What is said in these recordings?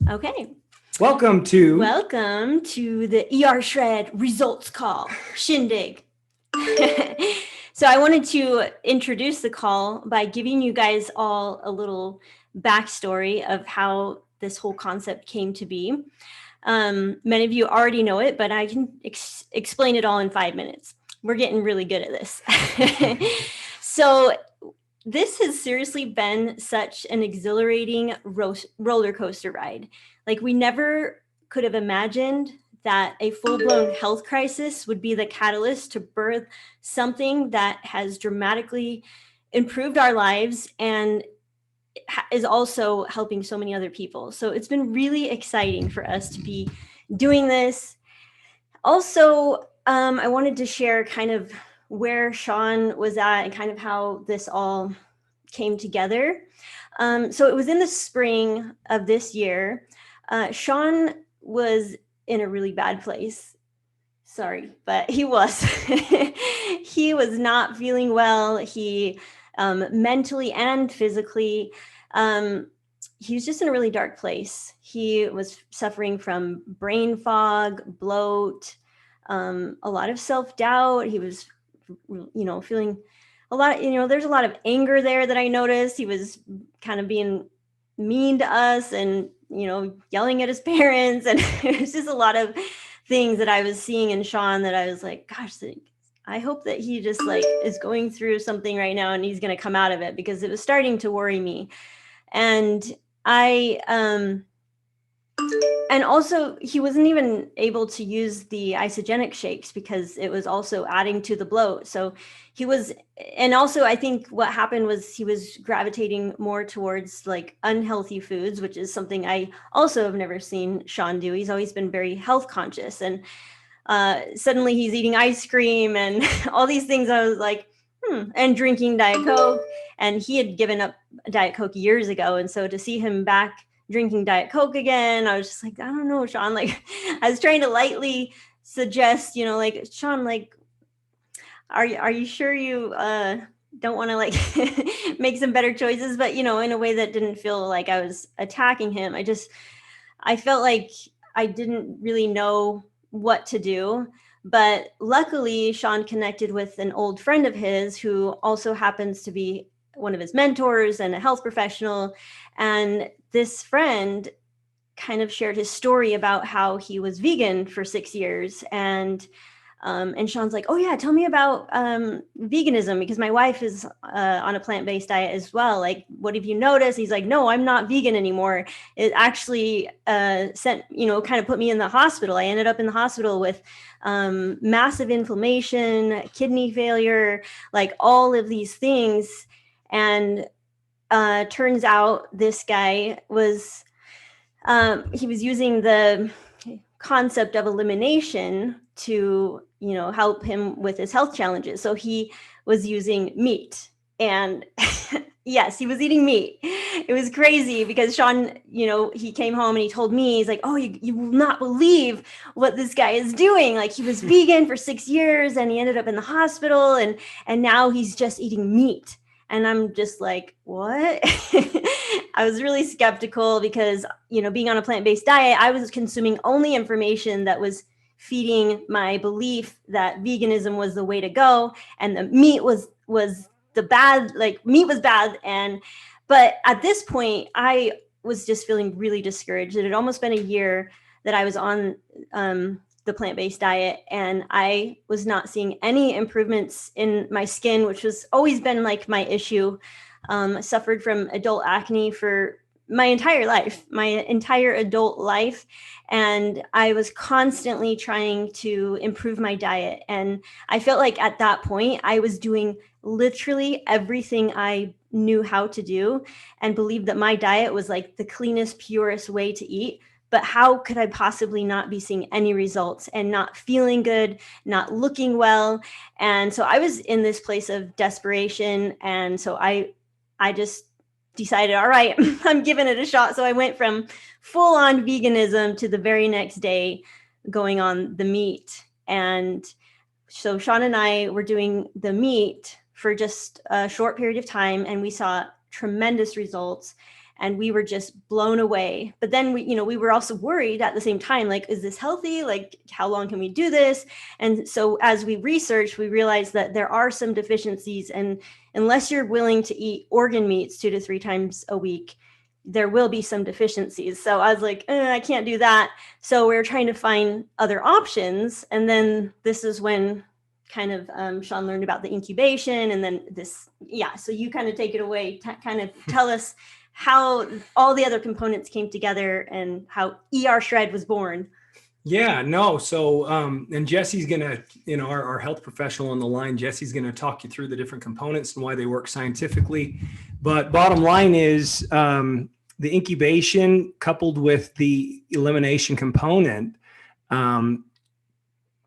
Okay. Welcome to. Welcome to the ER Shred results call shindig. So I wanted to introduce the call by giving you guys all a little backstory of how this whole concept came to be. Many of you already know it, but I can explain it all in 5 minutes. We're getting really good at this. So this has seriously been such an exhilarating roller coaster ride. Like, we never could have imagined that a full blown health crisis would be the catalyst to birth something that has dramatically improved our lives and is also helping so many other people. So it's been really exciting for us to be doing this. Also, I wanted to share kind of where Sean was at and kind of how this all came together. So it was in the spring of this year. Sean was in a really bad place. Sorry, but he was. He was not feeling well. He mentally and physically, he was just in a really dark place. He was suffering from brain fog, bloat, a lot of self doubt. He was, feeling a lot, there's a lot of anger there that I noticed. He was kind of being mean to us and, yelling at his parents. And it was just a lot of things that I was seeing in Sean that I was like, gosh, I hope that he just like is going through something right now and he's going to come out of it, because it was starting to worry me. And and also, he wasn't even able to use the Isagenix shakes because it was also adding to the bloat. So he was, and also I think what happened was he was gravitating more towards like unhealthy foods, which is something I also have never seen Sean do. He's always been very health conscious, and suddenly he's eating ice cream and all these things. I was like, and drinking Diet Coke. And he had given up Diet Coke years ago. And so to see him back drinking Diet Coke again, I was just like, I don't know, Sean. Like, I was trying to lightly suggest, like, Sean, like, are you sure you don't want to like make some better choices? But in a way that didn't feel like I was attacking him. I felt like I didn't really know what to do. But luckily, Sean connected with an old friend of his who also happens to be one of his mentors and a health professional. And this friend kind of shared his story about how he was vegan for 6 years. And Sean's like, oh yeah, tell me about veganism, because my wife is on a plant-based diet as well. Like, what have you noticed? He's like, no, I'm not vegan anymore. It actually kind of put me in the hospital. I ended up in the hospital with massive inflammation, kidney failure, like all of these things. And turns out this guy was, he was using the concept of elimination to help him with his health challenges. So he was using meat, and yes, he was eating meat. It was crazy because Sean, he came home and he told me, he's like, oh, you will not believe what this guy is doing. Like, he was vegan for 6 years and he ended up in the hospital, and now he's just eating meat. And I'm just like, what? I was really skeptical because, being on a plant-based diet, I was consuming only information that was feeding my belief that veganism was the way to go, and the meat was the bad, like meat was bad. But at this point, I was just feeling really discouraged. It had almost been a year that I was on the plant-based diet, and I was not seeing any improvements in my skin, which has always been like my issue. I suffered from adult acne for my entire adult life. And I was constantly trying to improve my diet. And I felt like at that point, I was doing literally everything I knew how to do and believed that my diet was like the cleanest, purest way to eat. But how could I possibly not be seeing any results and not feeling good, not looking well? And so I was in this place of desperation. And so I just decided, all right, I'm giving it a shot. So I went from full on veganism to the very next day going on the meat. And so Sean and I were doing the meat for just a short period of time, and we saw tremendous results. and we were just blown away. But then we were also worried at the same time, like, is this healthy? Like, how long can we do this? And so as we researched, we realized that there are some deficiencies, and unless you're willing to eat organ meats 2 to 3 times a week, there will be some deficiencies. So I was like, I can't do that. So we were trying to find other options. And then this is when kind of Sean learned about the incubation, and then this, so you kind of take it away, kind of tell us how all the other components came together and how ER Shred was born. Yeah, no. So, and Jesse's going to, our health professional on the line, Jesse's going to talk you through the different components and why they work scientifically. But bottom line is the incubation coupled with the elimination component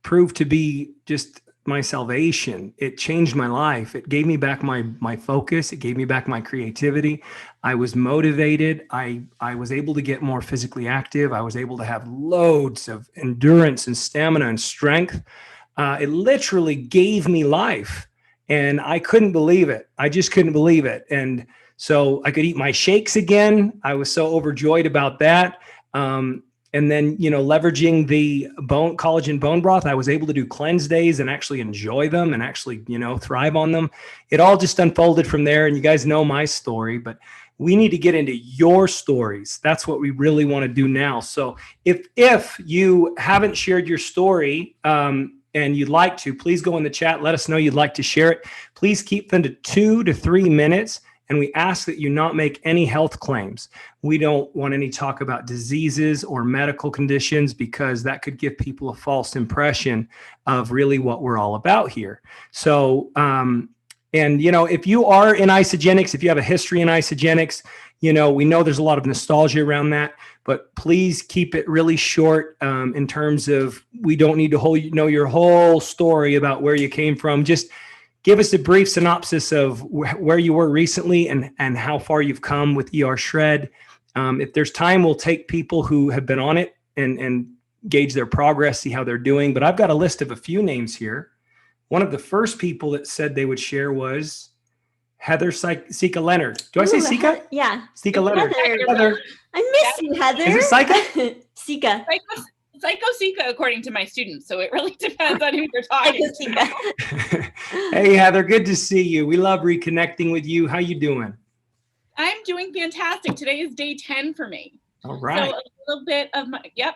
proved to be just my salvation. It changed my life. It gave me back my focus. It gave me back my creativity. I was motivated. I was able to get more physically active. I was able to have loads of endurance and stamina and strength. It literally gave me life, and I couldn't believe it. I just couldn't believe it. And so I could eat my shakes again. I was so overjoyed about that. And then, leveraging the collagen bone broth, I was able to do cleanse days and actually enjoy them and actually, thrive on them. It all just unfolded from there. And you guys know my story, but we need to get into your stories. That's what we really want to do now. So if you haven't shared your story and you'd like to, please go in the chat. Let us know you'd like to share it. Please keep them to 2 to 3 minutes. And we ask that you not make any health claims. We don't want any talk about diseases or medical conditions, because that could give people a false impression of really what we're all about here. So, if you are in Isagenix, if you have a history in Isagenix, we know there's a lot of nostalgia around that, but please keep it really short in terms of, we don't need to know your whole story about where you came from. Just give us a brief synopsis of where you were recently and how far you've come with ER Shred. If there's time, we'll take people who have been on it and gauge their progress, see how they're doing. But I've got a list of a few names here. One of the first people that said they would share was Heather Sika Leonard. Do I say Sika? Yeah. Sika Leonard. Heather. I miss you, Heather. Is it Sika? Sika. Psycho Sika, according to my students. So it really depends on who you're talking to. Hey, Heather, good to see you. We love reconnecting with you. How you doing? I'm doing fantastic. Today is day 10 for me. All right. So a little bit of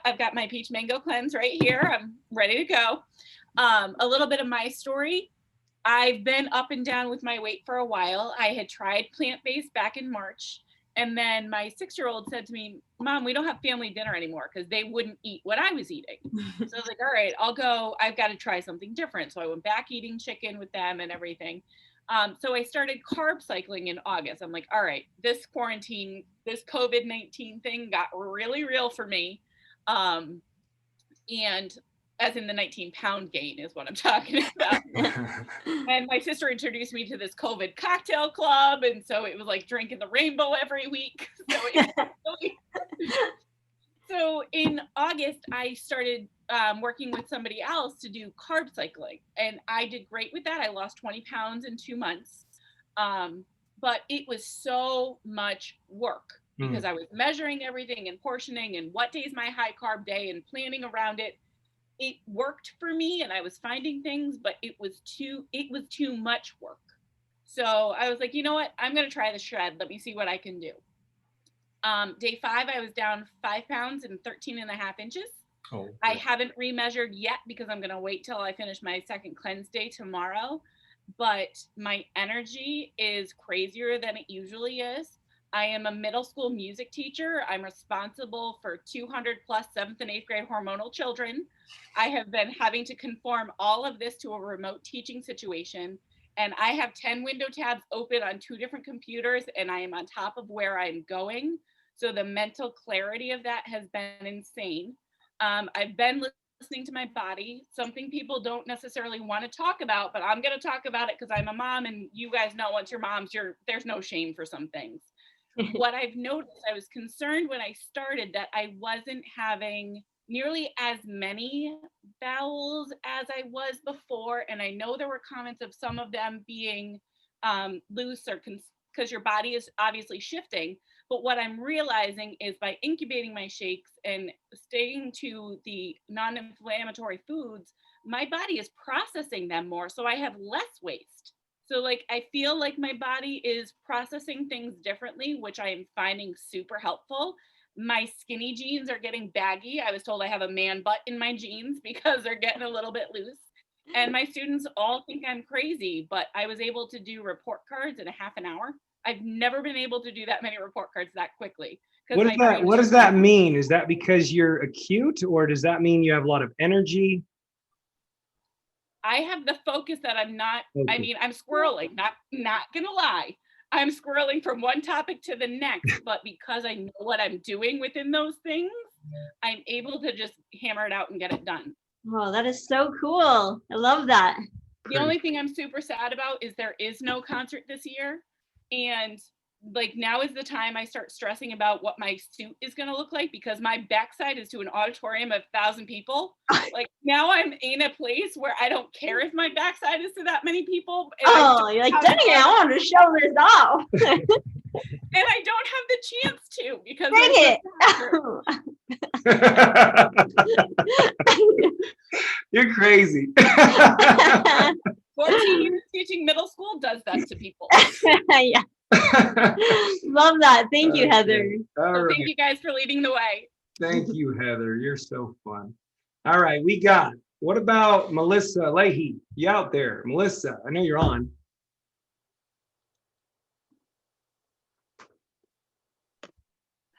I've got my peach mango cleanse right here. I'm ready to go. A little bit of my story. I've been up and down with my weight for a while. I had tried plant-based back in March. And then my 6-year-old said to me, Mom, we don't have family dinner anymore, because they wouldn't eat what I was eating. So I was like, all right, I'll go. I've got to try something different. So I went back eating chicken with them and everything. So I started carb cycling in August. I'm like, all right, this quarantine, this COVID-19 thing got really real for me. And as in the 19-pound gain is what I'm talking about. And my sister introduced me to this COVID cocktail club. And so it was like drinking the rainbow every week. So in August, I started working with somebody else to do carb cycling. And I did great with that. I lost 20 pounds in 2 months. But it was so much work, because I was measuring everything and portioning and what day is my high carb day and planning around it. It worked for me and I was finding things, but it was too much work. So I was like, you know what? I'm going to try the shred. Let me see what I can do. Day 5, I was down 5 pounds and 13 and a half inches. Oh, okay. I haven't remeasured yet because I'm going to wait till I finish my second cleanse day tomorrow. But my energy is crazier than it usually is. I am a middle school music teacher. I'm responsible for 200 plus 7th and 8th grade hormonal children. I have been having to conform all of this to a remote teaching situation. And I have 10 window tabs open on 2 different computers, and I am on top of where I'm going. So the mental clarity of that has been insane. I've been listening to my body, something people don't necessarily want to talk about, but I'm going to talk about it because I'm a mom, and you guys know once you're moms, there's no shame for some things. What I've noticed, I was concerned when I started that I wasn't having nearly as many bowels as I was before. And I know there were comments of some of them being loose or because your body is obviously shifting. But what I'm realizing is by incubating my shakes and staying to the non-inflammatory foods, my body is processing them more. So I have less waste. So like, I feel like my body is processing things differently, which I am finding super helpful. My skinny jeans are getting baggy. I was told I have a man butt in my jeans because they're getting a little bit loose. And my students all think I'm crazy, but I was able to do report cards in a half an hour. I've never been able to do that many report cards that quickly. What does that mean? Is that because you're acute, or does that mean you have a lot of energy? I have the focus that I'm not, I mean, I'm squirreling, not gonna lie. I'm squirreling from one topic to the next, but because I know what I'm doing within those things, I'm able to just hammer it out and get it done. Oh, that is so cool. I love that. The only thing I'm super sad about is there is no concert this year. And like, now is the time I start stressing about what my suit is going to look like, because my backside is to an auditorium of 1,000 people. Like, now I'm in a place where I don't care if my backside is to that many people. Oh, you're like, dang it, I want to show this off. And I don't have the chance to, because dang it. You're crazy. 14 years teaching middle school does that to people. Yeah. Love that. Thank you, Heather. So thank you guys for leading the way. Thank you, Heather. You're so fun. All right, what about Melissa Leahy? You out there? Melissa, I know you're on.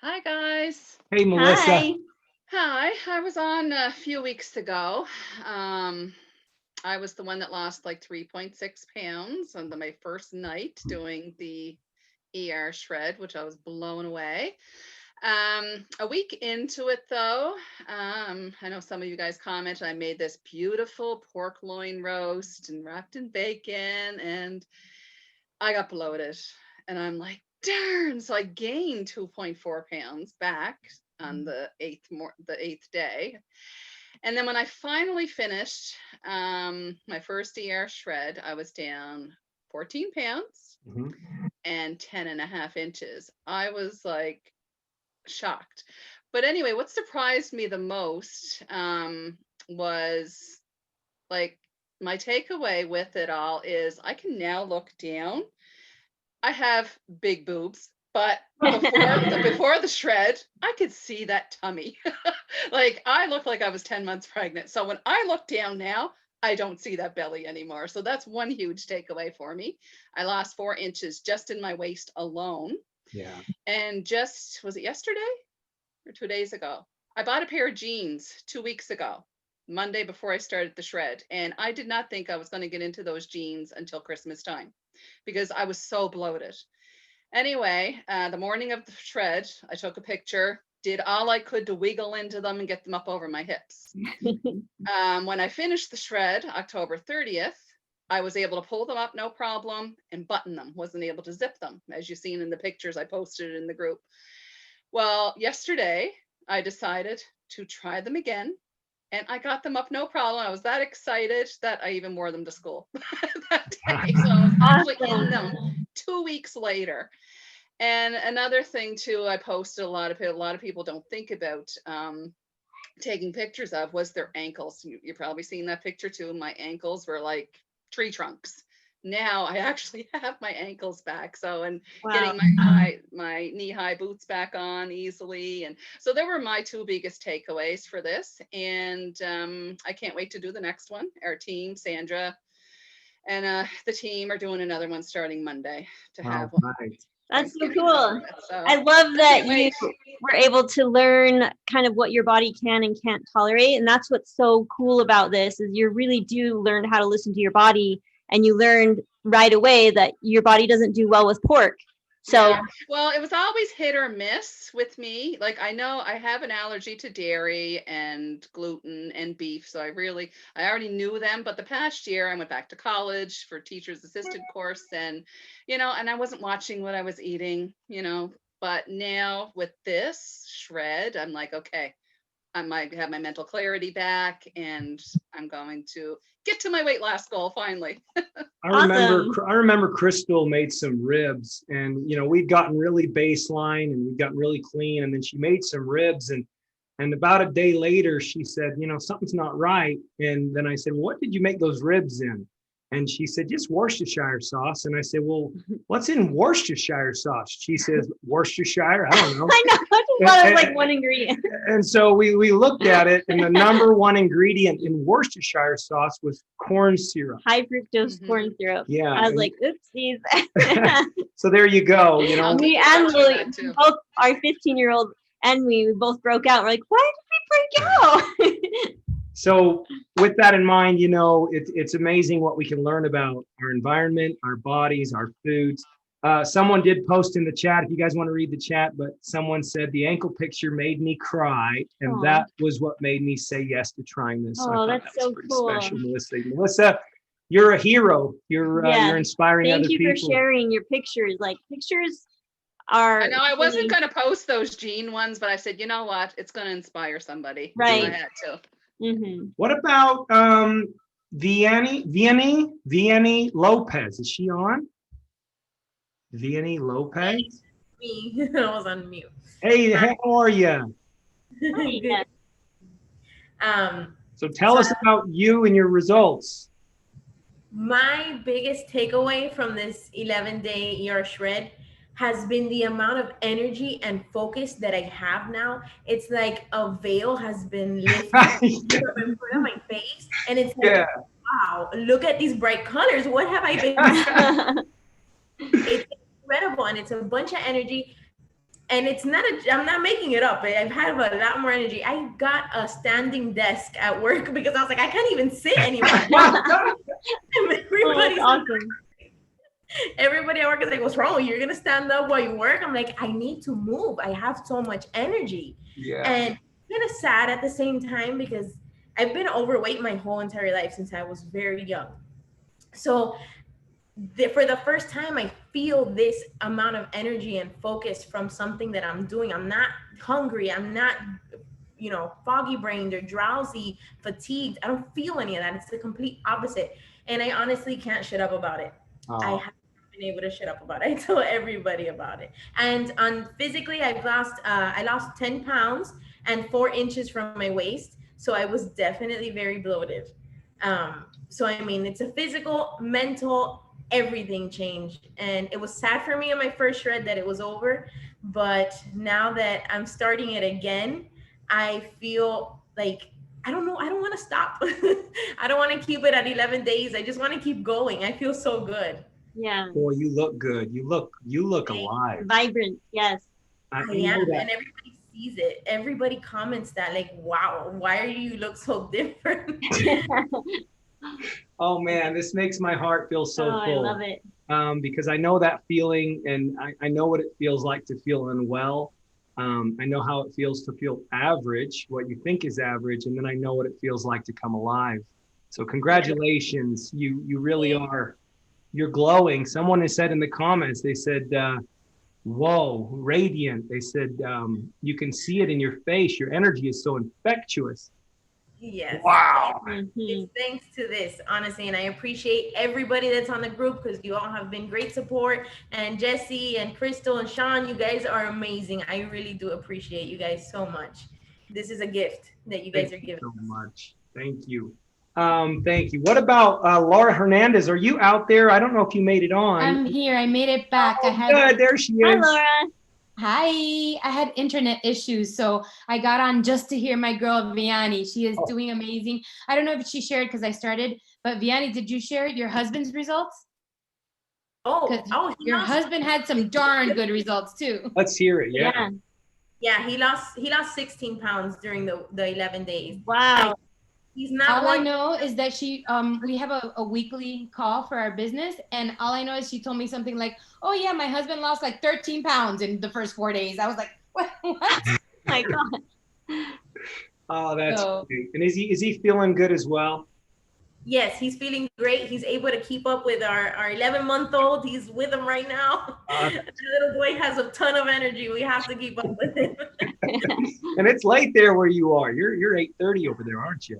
Hi, guys. Hey, Melissa. Hi. I was on a few weeks ago. I was the one that lost like 3.6 pounds on my first night doing the ER shred, which I was blown away. A week into it, though, I know some of you guys commented, I made this beautiful pork loin roast and wrapped in bacon, and I got bloated. And I'm like, darn. So I gained 2.4 pounds back on the eighth day. And then when I finally finished my first ER shred, I was down 14 pounds and 10.5 inches. I was like shocked. But anyway, what surprised me the most was like, my takeaway with it all is I can now look down. I have big boobs, but before the shred, I could see that tummy. Like, I looked like I was 10 months pregnant. So when I look down now, I don't see that belly anymore. So that's one huge takeaway for me. I lost 4 inches just in my waist alone. Yeah. And just, was it yesterday or 2 days ago? I bought a pair of jeans 2 weeks ago, Monday before I started the shred. And I did not think I was going to get into those jeans until Christmas time, because I was so bloated. Anyway, the morning of the shred, I took a picture, did all I could to wiggle into them and get them up over my hips. When I finished the shred, October 30th, I was able to pull them up, no problem, and button them. Wasn't able to zip them, as you've seen in the pictures I posted in the group. Well, yesterday, I decided to try them again. And I got them up, no problem. I was that excited that I even wore them to school that day. So I was actually in them 2 weeks later. And another thing too, I posted a lot of people don't think about taking pictures of, was their ankles. You've probably seen that picture too. My ankles were like tree trunks. Now I actually have my ankles back. So, and getting my knee-high boots back on easily. And so there were my 2 biggest takeaways for this. And I can't wait to do the next one. Our team, Sandra and the team, are doing another one starting Monday to have one. Right. That's so cool. I love that you were able to learn kind of what your body can and can't tolerate. And that's what's so cool about this, is you really do learn how to listen to your body. And you learned right away that your body doesn't do well with pork. So, yeah. Well, it was always hit or miss with me. Like, I know I have an allergy to dairy and gluten and beef. So I already knew them. But the past year I went back to college for teacher's assistant course, and, and I wasn't watching what I was eating, but now with this shred, I'm like, okay, I might have my mental clarity back, and I'm going to get to my weight loss goal finally. I remember Crystal made some ribs, and we'd gotten really baseline and we'd gotten really clean, and then she made some ribs, and about a day later she said, something's not right. And then I said, well, what did you make those ribs in? And she said, just Worcestershire sauce. And I said, well, what's in Worcestershire sauce? She says, Worcestershire? I don't know. I know. I just thought it was like one ingredient. And so we looked at it, and the number one ingredient in Worcestershire sauce was corn syrup. High fructose corn syrup. Yeah. I was like, oopsies. So there you go. Me and Lily, both our 15-year-old and we both broke out. We're like, why did we break out? So with that in mind, it's amazing what we can learn about our environment, our bodies, our foods. Someone did post in the chat, if you guys want to read the chat, but someone said the ankle picture made me cry. And Aww. that was what made me say yes to trying this. Oh, that's that was so pretty cool. special, Melissa. Melissa, you're a hero. You're inspiring other people. Thank you for sharing your pictures. Like, pictures are. I know I wasn't going to post those Jean ones, but I said, you know what? It's going to inspire somebody. Right. So I had to. Mm-hmm. What about Vianney Lopez? Is she on? Vianney Lopez? Me. I was on mute. Hey, how are you? Yes. So tell us about you and your results. My biggest takeaway from this 11-day ER shred has been the amount of energy and focus that I have now. It's like a veil has been lifted in front of my face, and it's like, wow, look at these bright colors. What have I been? It's incredible, and it's a bunch of energy. And it's not I'm not making it up. I've had a lot more energy. I got a standing desk at work because I was like, I can't even sit anymore. Everybody's awesome. Everybody at work is like, what's wrong? You're gonna stand up while you work? I'm like, I need to move. I have so much energy. Yeah. And kind of sad at the same time because I've been overweight my whole entire life since I was very young. So for the first time, I feel this amount of energy and focus from something that I'm doing. I'm not hungry. I'm not, foggy brained or drowsy, fatigued. I don't feel any of that. It's the complete opposite. And I honestly can't shut up about it. I haven't been able to shut up about it. I tell everybody about it. And physically, I lost 10 pounds and 4 inches from my waist. So I was definitely very bloated. So, I mean, it's a physical, mental, everything changed. And it was sad for me in my first shred that it was over. But now that I'm starting it again, I feel like, I don't know, I don't want to stop. I don't want to keep it at 11 days. I just want to keep going. I feel so good. Yeah. Boy, you look good. You look alive. Vibrant. Yes. I am, and everybody sees it. Everybody comments that, like, wow, why do you look so different? Oh man, this makes my heart feel so full. I love it. Because I know that feeling, and I know what it feels like to feel unwell. I know how it feels to feel average, what you think is average, and then I know what it feels like to come alive. So congratulations, you really are. You're glowing. Someone has said in the comments, they said, whoa, radiant. They said, you can see it in your face. Your energy is so infectious. Yes. Wow. It's thanks to this, honestly, and I appreciate everybody that's on the group because you all have been great support. And Jesse and Crystal and Sean, you guys are amazing. I really do appreciate you guys so much. This is a gift that you guys are giving. Thank you so much. Thank you. Thank you. What about Laura Hernandez? Are you out there? I don't know if you made it on. I'm here. I made it back. Oh, good. There she is. Hi, Laura. Hi. I had internet issues, so I got on just to hear my girl Vianney. She is doing amazing. I don't know if she shared because I started, but Vianney, did you share your husband's results? Your husband had some darn good results too. Let's hear it. Yeah. Yeah, he lost 16 pounds during the 11 days. Wow. He's not. All I know is that we have a weekly call for our business, and all I know is she told me something like, "Oh yeah, my husband lost like 13 pounds in the first 4 days." I was like, "What?" My God. Oh, that's great. And is he feeling good as well? Yes, he's feeling great. He's able to keep up with our 11-month-old. He's with him right now. The little boy has a ton of energy. We have to keep up with him. And it's late there where you are. You're 8:30 over there, aren't you?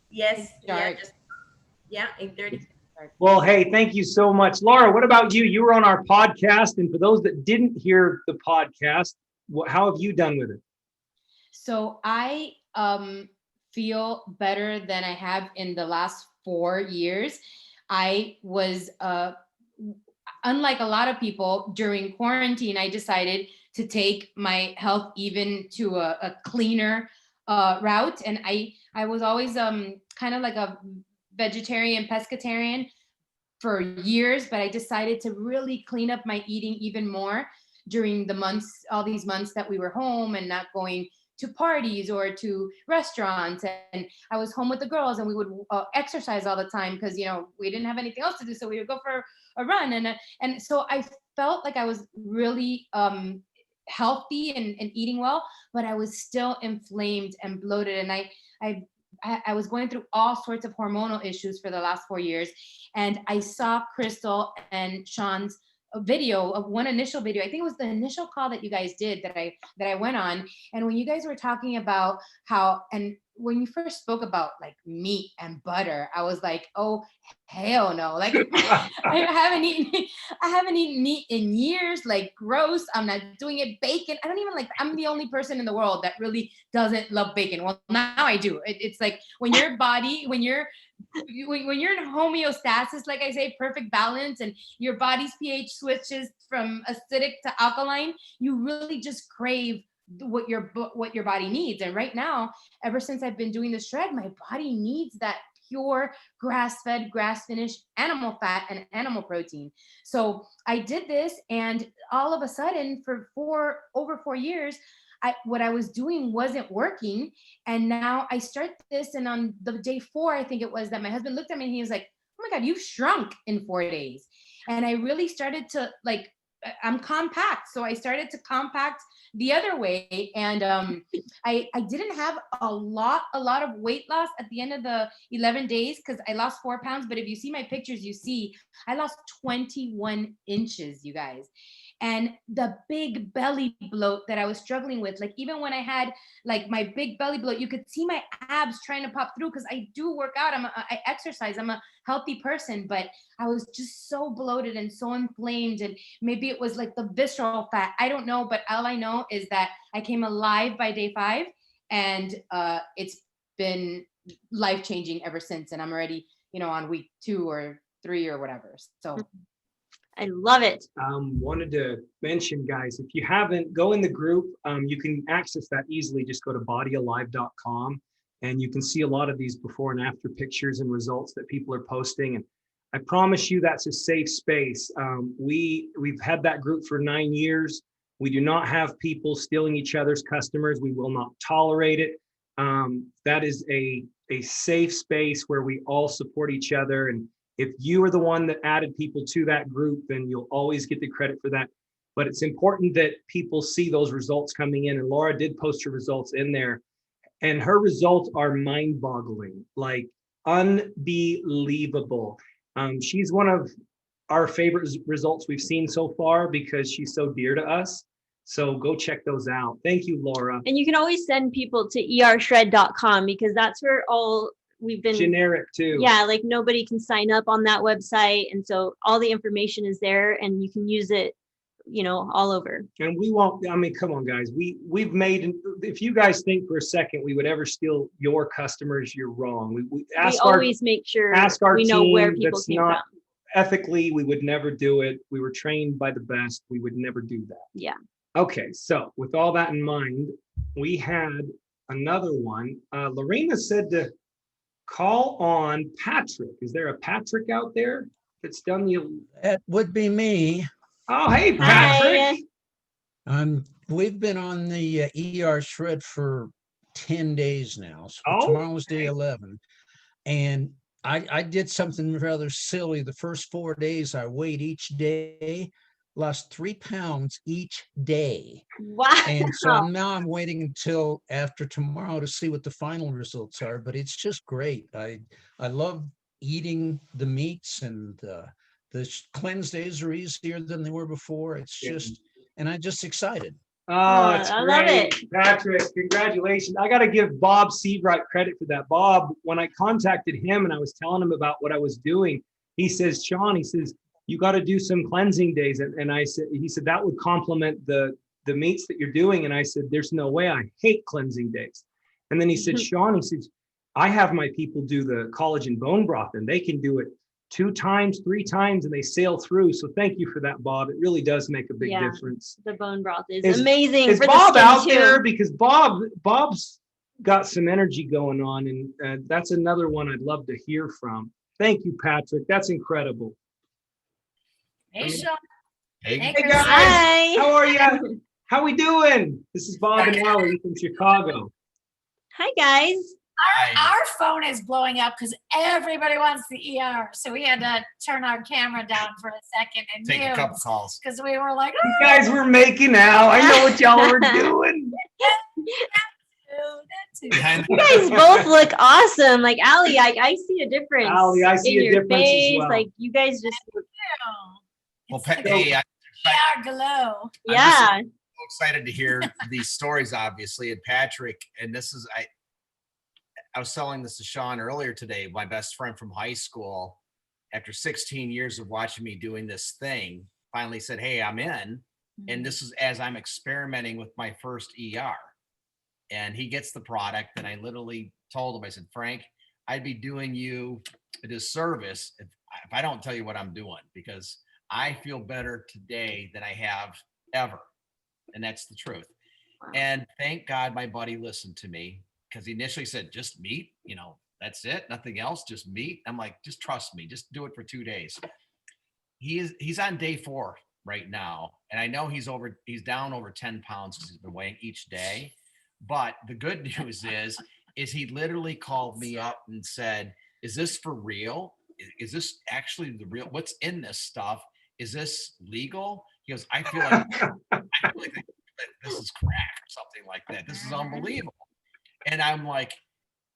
Yes. Yeah. Dark. Just, yeah. 8:30. Well, hey, thank you so much. Laura, what about you? You were on our podcast. And for those that didn't hear the podcast, how have you done with it? So I feel better than I have in the last 4 years. I was unlike a lot of people during quarantine, I decided to take my health even to a cleaner route. And I was always kind of like a vegetarian, pescatarian for years, but I decided to really clean up my eating even more during the months, all these months that we were home and not going to parties or to restaurants. And I was home with the girls, and we would exercise all the time because, you know, we didn't have anything else to do. So we would go for a run. And so I felt like I was really healthy and eating well, but I was still inflamed and bloated. And I was going through all sorts of hormonal issues for the last 4 years. And I saw Crystal and Sean's video of one initial video. I think it was the initial call that you guys did that I went on. And when you guys were talking about how, and when you first spoke about like meat and butter, I was like, oh, hell no. Like I haven't eaten meat in years, like gross. I'm not doing it. Bacon. I don't even like, I'm the only person in the world that really doesn't love bacon. Well, now I do. It's like when your body, when you're in homeostasis, like I say, perfect balance, and your body's pH switches from acidic to alkaline, you really just crave what your body needs. And right now, ever since I've been doing the shred, my body needs that pure grass-fed, grass-finished animal fat and animal protein. So I did this, and all of a sudden, for over 4 years, what I was doing wasn't working. And now I start this, and on the day 4, I think it was, that my husband looked at me and he was like, oh my God, you've shrunk in 4 days. And I really started to like, I'm compact. So I started to compact the other way. And I didn't have a lot of weight loss at the end of the 11 days because I lost 4 pounds. But if you see my pictures, you see I lost 21 inches, you guys. And the big belly bloat that I was struggling with, like even when I had like my big belly bloat, you could see my abs trying to pop through because I do work out. I exercise. I'm a healthy person, but I was just so bloated and so inflamed. And maybe it was like the visceral fat. I don't know, but all I know is that I came alive by day 5, and it's been life-changing ever since. And I'm already, on week 2 or 3 or whatever. So. I love it. Wanted to mention, guys, if you haven't, go in the group. You can access that easily. Just go to bodyalive.com, and you can see a lot of these before and after pictures and results that people are posting. And I promise you, that's a safe space. We've had that group for 9 years. We do not have people stealing each other's customers. We will not tolerate it. That is a safe space where we all support each other. And if you are the one that added people to that group, then you'll always get the credit for that. But it's important that people see those results coming in. And Laura did post her results in there. And her results are mind-boggling, like unbelievable. She's one of our favorite results we've seen so far because she's so dear to us. So go check those out. Thank you, Laura. And you can always send people to ershred.com because that's where all we've been generic too. Yeah, like nobody can sign up on that website. And so all the information is there and you can use it, all over. And we won't, come on, guys. We've made, if you guys think for a second we would ever steal your customers, you're wrong. We always make sure we know where people came from. Ethically, we would never do it. We were trained by the best. We would never do that. Yeah. Okay, so with all that in mind, we had another one. Lorena said to call on Patrick. Is there a Patrick out there that's done the? That would be me. Oh, hey, Patrick. Hi. We've been on the ER shred for 10 days now. So tomorrow's day 11. And I did something rather silly. The first 4 days I weighed each day, lost 3 pounds each day. Wow. And so now I'm waiting until after tomorrow to see what the final results are, but it's just great. I love eating the meats, and the cleanse days are easier than they were before. It's just, and I'm just excited. Oh, it's I great. love it. Patrick, congratulations. I got to give Bob Seabright credit for that. Bob, when I contacted him and I was telling him about what I was doing, he says, Sean, he says, you got to do some cleansing days. And I said, he said, that would complement the meats that you're doing. And I said, there's no way. I hate cleansing days. And then he said, Sean, he says, I have my people do the collagen bone broth and they can do it 2 times, 3 times, and they sail through. So thank you for that, Bob. It really does make a big difference. The bone broth is amazing. Is for Bob the skin out too. there? Because Bob's got some energy going on, and that's another one I'd love to hear from. Thank you, Patrick. That's incredible. Hey, Sean. Hey Chris. guys, Hi. how are you? How we doing? This is Bob and Allie from Chicago. Hi, guys. Our phone is blowing up because everybody wants the ER. So we had to turn our camera down for a second and Take a couple calls. because we were like, You guys were making out. I know what y'all were doing. too. You guys both look awesome. Like Allie, I see a difference. Allie, I see in a your difference as face. well. Like you guys just look, Well, It's like hey, I'm ER glow. yeah. so excited to hear these stories, obviously. And Patrick, and this is, I was telling this to Sean earlier today, my best friend from high school, after 16 years of watching me doing this thing, finally said, hey, I'm in. And this is as I'm experimenting with my first ER. And he gets the product. And I literally told him, I said, Frank, I'd be doing you a disservice if I don't tell you what I'm doing, because I feel better today than I have ever. And that's the truth. Wow. And thank God my buddy listened to me, because he initially said, just meat, that's it, nothing else, just meat. I'm like, just trust me, just do it for 2 days. He's on day 4 right now. And I know he's down over 10 pounds because he's been weighing each day. But the good news is he literally called me up and said, is this for real? Is this actually the real, what's in this stuff? Is this legal? He goes, I feel like this is crack or something like that. This is unbelievable. And I'm like,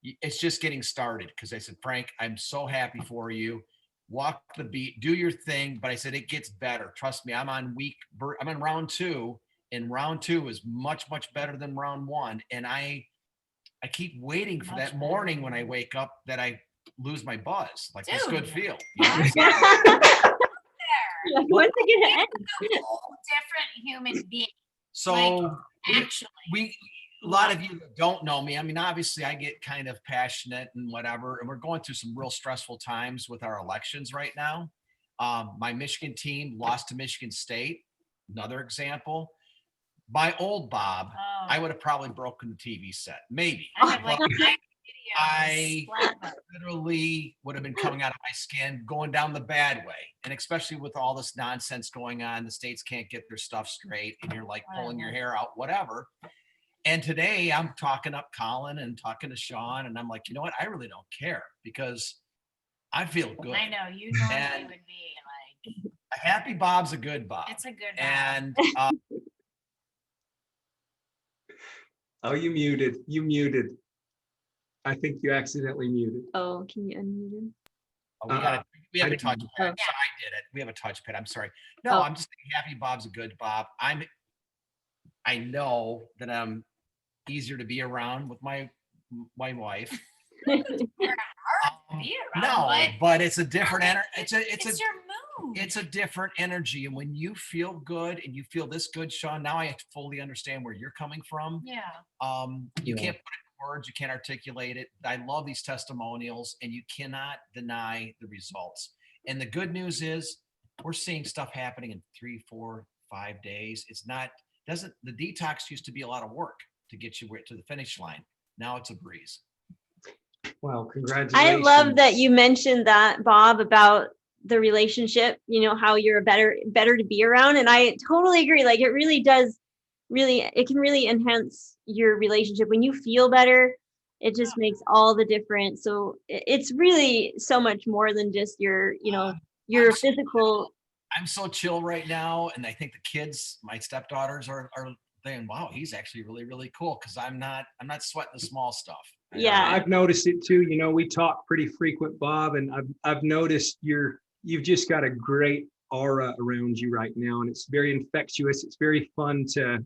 it's just getting started. Because I said, Frank, I'm so happy for you. Walk the beat, do your thing. But I said, it gets better. Trust me, I'm in round 2. And round 2 is much, much better than round 1. And I keep waiting for that morning when I wake up that I lose my buzz, like this good feel. When's it gonna end? Different human being. So Actually. A lot of you that don't know me, I mean, obviously I get kind of passionate and whatever, and we're going through some real stressful times with our elections right now. My Michigan team lost to Michigan State, another example. My old Bob, I would have probably broken the TV set, maybe. I have like 9 videos. I literally would have been coming out of my skin, going down the bad way. And especially with all this nonsense going on, the states can't get their stuff straight, and you're like pulling your hair out, whatever. And today I'm talking up Colin and talking to Sean, and I'm like, you know what? I really don't care, because I feel good. I know you normally would be like, A happy Bob's a good Bob. it's a good Bob. And Oh, you muted. I think you accidentally muted. Oh, can you unmute him? we have I a touchpad. So I Oh. did it. We have a touchpad. I'm sorry. No, Oh. I'm just saying happy Bob's a good Bob. I know that I'm easier to be around with my wife. Be around, No, but it's a different energy. It's your mood. a different energy. And when you feel good and you feel this good, Sean, now I fully understand where you're coming from. Yeah. You can't put it in words, you can't articulate it. I love these testimonials, and you cannot deny the results. And the good news is we're seeing stuff happening in 3, 4, 5 days. The detox used to be a lot of work to get you to the finish line. Now it's a breeze. Well, congratulations. I love that you mentioned that, Bob, about the relationship, how you're better to be around. And I totally agree. Like it really does it can really enhance your relationship when you feel better. It just makes all the difference. So it's really so much more than just your physical. I'm so chill right now. And I think the kids, my stepdaughters are saying, wow, he's actually really, really cool. Cause I'm not sweating the small stuff. Yeah. I've noticed it too. We talk pretty frequent, Bob, and I've noticed you've just got a great aura around you right now, and it's very infectious. It's very fun to,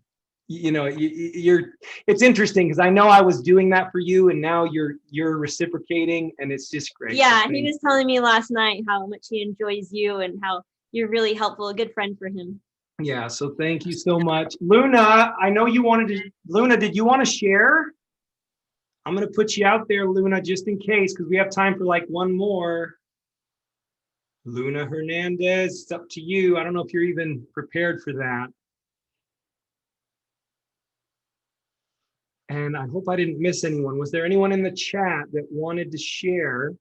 it's interesting because I know I was doing that for you, and now you're reciprocating, and it's just great. Yeah, he was telling me last night how much he enjoys you and how you're really helpful, a good friend for him. Yeah, so thank you so much. Luna, I know you wanted to, Luna, did you want to share? I'm going to put you out there, Luna, just in case, because we have time for like one more. Luna Hernandez, it's up to you. I don't know if you're even prepared for that. And I hope I didn't miss anyone. Was there anyone in the chat that wanted to share?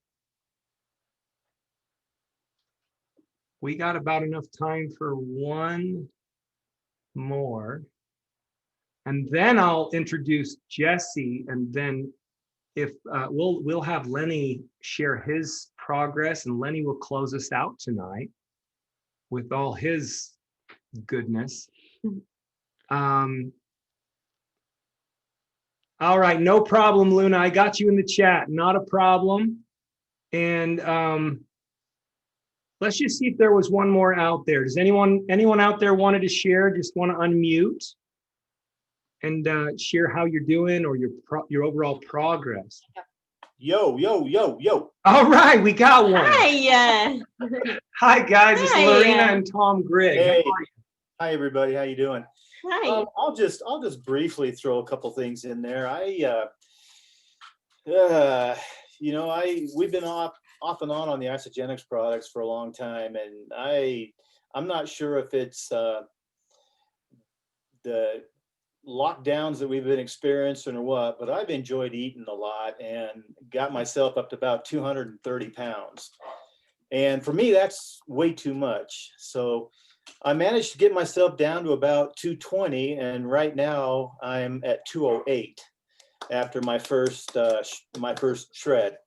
We got about enough time for one more. And then I'll introduce Jesse, and then if we'll have Lenny share his progress, and Lenny will close us out tonight with all his goodness. All right, no problem, Luna. I got you in the chat. Not a problem. And let's just see if there was one more out there. Does anyone out there wanted to share? Just want to unmute and share how you're doing or your overall progress. Yo. All right, we got one. Hi. Hi guys, it's Hi. Lorena and Tom Grigg. Hey. Hi everybody, how you doing? Hi. I'll just briefly throw a couple things in there. We've been off and on the Isagenix products for a long time, and I'm not sure if it's the lockdowns that we've been experiencing or what, but I've enjoyed eating a lot and got myself up to about 230 pounds. And for me, that's way too much. So I managed to get myself down to about 220, and right now I'm at 208 after my first shred.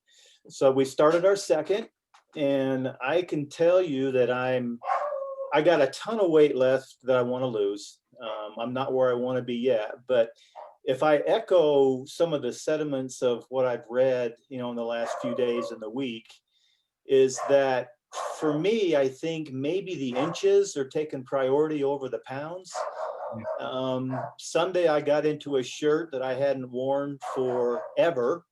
So we started our second, and I can tell you that I got a ton of weight left that I want to lose. I'm not where I want to be yet, but if I echo some of the sentiments of what I've read, in the last few days in the week, is that for me, I think maybe the inches are taking priority over the pounds. Sunday, I got into a shirt that I hadn't worn forever.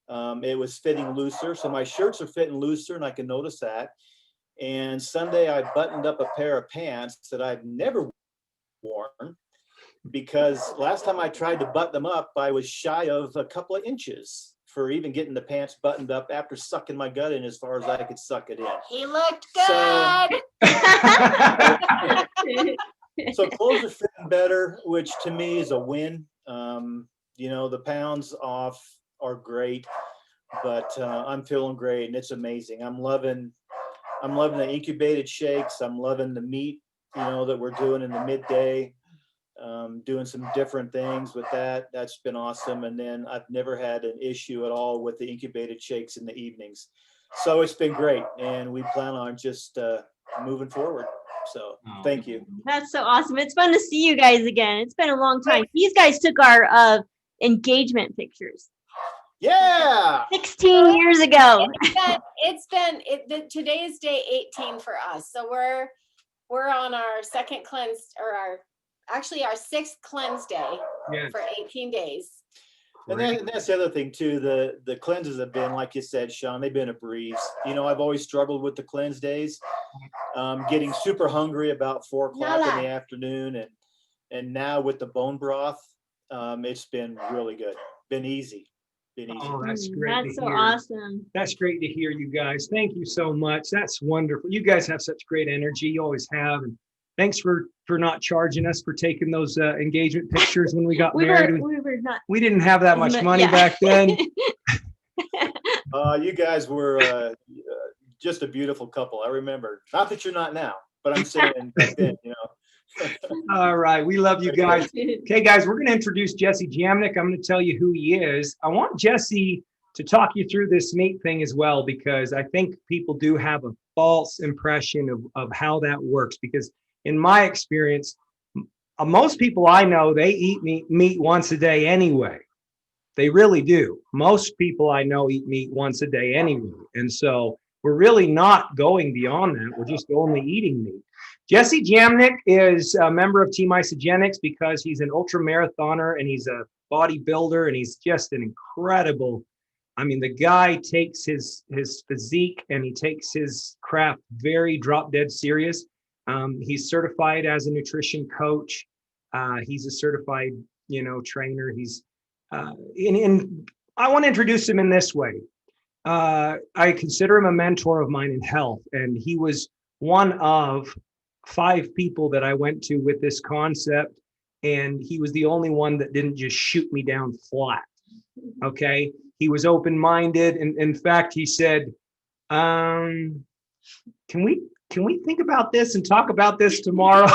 It was fitting looser. So my shirts are fitting looser, and I can notice that. And Sunday, I buttoned up a pair of pants that I've never worn, because last time I tried to button them up, I was shy of a couple of inches for even getting the pants buttoned up after sucking my gut in as far as I could suck it in. He looked good. So clothes are fitting better, which to me is a win. The pounds off are great, but I'm feeling great, and it's amazing. I'm loving the incubated shakes. I'm loving the meat, that we're doing in the midday. Doing some different things with that. That's been awesome. And then I've never had an issue at all with the incubated shakes in the evenings. So it's been great, and we plan on just moving forward. So thank you. That's so awesome. It's fun to see you guys again. It's been a long time. These guys took our engagement pictures. Yeah. 16 years ago. Today is day 18 for us. So we're on our second cleanse, or our 6th cleanse day for 18 days. And that's the other thing too. The cleanses have been, like you said, Sean, they've been a breeze. I've always struggled with the cleanse days, getting super hungry about 4 o'clock in the afternoon. And now with the bone broth, it's been really good. Been easy. Oh, that's great. That's so awesome. That's great to hear, you guys. Thank you so much. That's wonderful. You guys have such great energy. You always have. And thanks for not charging us for taking those engagement pictures when we got married. We didn't have that much money back then. You guys were just a beautiful couple. I remember. Not that you're not now, but I'm saying back then, All right. We love you guys. Okay, guys, we're going to introduce Jesse Jamnick. I'm going to tell you who he is. I want Jesse to talk you through this meat thing as well, because I think people do have a false impression of how that works. Because in my experience, most people I know, they eat meat once a day anyway. They really do. Most people I know eat meat once a day anyway. And so we're really not going beyond that. We're just only eating meat. Jesse Jamnick is a member of Team Isagenix because he's an ultra marathoner and he's a bodybuilder and he's just an incredible. I mean, the guy takes his physique and he takes his craft very drop dead serious. He's certified as a nutrition coach. He's a certified, trainer. He's and I want to introduce him in this way. I consider him a mentor of mine in health, and he was one of 5 people that I went to with this concept, and he was the only one that didn't just shoot me down flat. Okay. He was open-minded. And in fact, he said, can we think about this and talk about this tomorrow?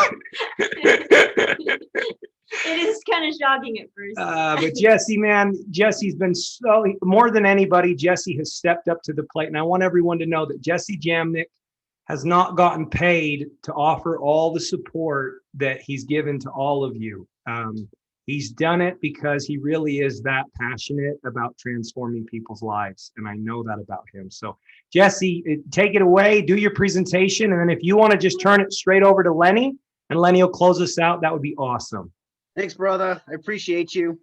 It is kind of shocking at first. But Jesse, man, Jesse's been so, more than anybody, Jesse has stepped up to the plate. And I want everyone to know that Jesse Jamnick has not gotten paid to offer all the support that he's given to all of you. He's done it because he really is that passionate about transforming people's lives. And I know that about him. So Jesse, take it away, do your presentation. And then if you want to just turn it straight over to Lenny and Lenny will close us out, that would be awesome. Thanks, brother. I appreciate you.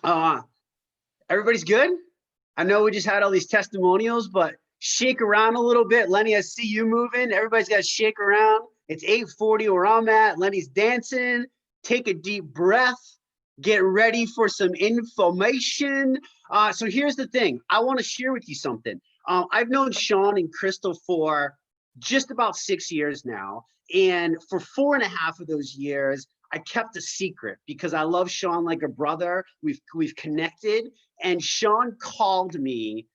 Everybody's good? I know we just had all these testimonials, but shake around a little bit. Lenny, I see you moving. Everybody's got to shake around. It's 8:40 where I'm at. Lenny's dancing. Take a deep breath. Get ready for some information. So here's the thing. I want to share with you something. I've known Sean and Crystal for just about 6 years now. And for 4.5 of those years, I kept a secret because I love Sean like a brother. We've connected, and Sean called me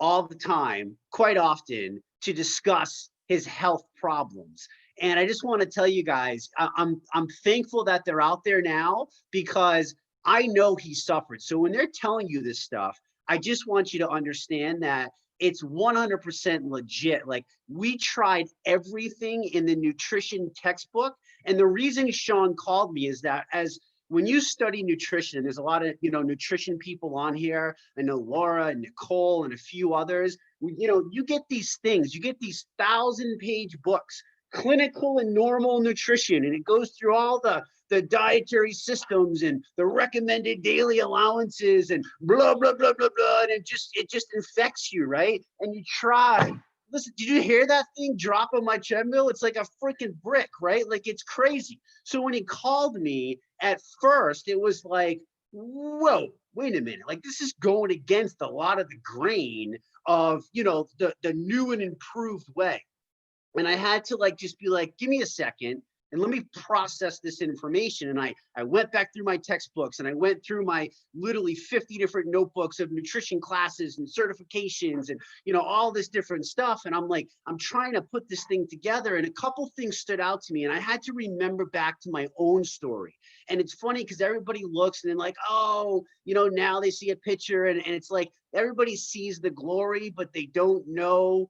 all the time, quite often, to discuss his health problems. And I just want to tell you guys, I'm thankful that they're out there now because I know he suffered. So when they're telling you this stuff, I just want you to understand that it's 100% legit. Like, we tried everything in the nutrition textbook. And the reason Sean called me is that when you study nutrition, there's a lot of, nutrition people on here. I know Laura and Nicole and a few others. You get these things, you get these 1,000-page books, clinical and normal nutrition, and it goes through all the dietary systems and the recommended daily allowances and blah, blah, blah, blah, blah. And it just infects you, right? And you try. Listen, did you hear that thing drop on my treadmill? It's like a freaking brick, right? Like, it's crazy. So when he called me, at first, it was like, whoa, wait a minute. Like, this is going against a lot of the grain of, the new and improved way. And I had to just be like, give me a second and let me process this information. And I went back through my textbooks and I went through my literally 50 different notebooks of nutrition classes and certifications and, all this different stuff. And I'm like, I'm trying to put this thing together. And a couple things stood out to me. And I had to remember back to my own story. And it's funny because everybody looks and then like, oh, now they see a picture and it's like everybody sees the glory, but they don't know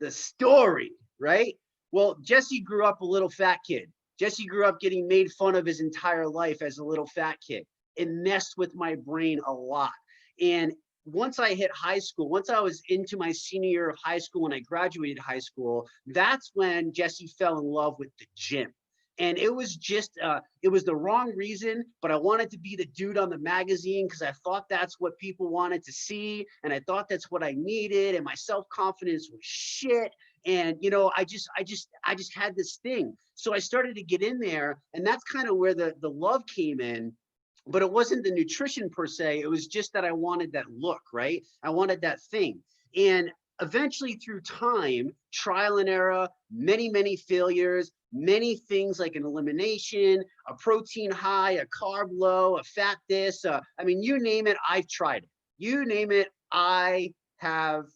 the story. Right? Well, Jesse grew up a little fat kid. Jesse grew up getting made fun of his entire life as a little fat kid. It messed with my brain a lot. And once I hit high school, once I was into my senior year of high school and I graduated high school, that's when Jesse fell in love with the gym. And it was just, it was the wrong reason, but I wanted to be the dude on the magazine because I thought that's what people wanted to see. And I thought that's what I needed. And my self-confidence was shit. And, I just had this thing. So I started to get in there, and that's kind of where the love came in. But it wasn't the nutrition per se. It was just that I wanted that look, right? I wanted that thing. And eventually through time, trial and error, many failures, many things like an elimination, a protein high, a carb low, a fat this, you name it, I've tried it. You name it, I have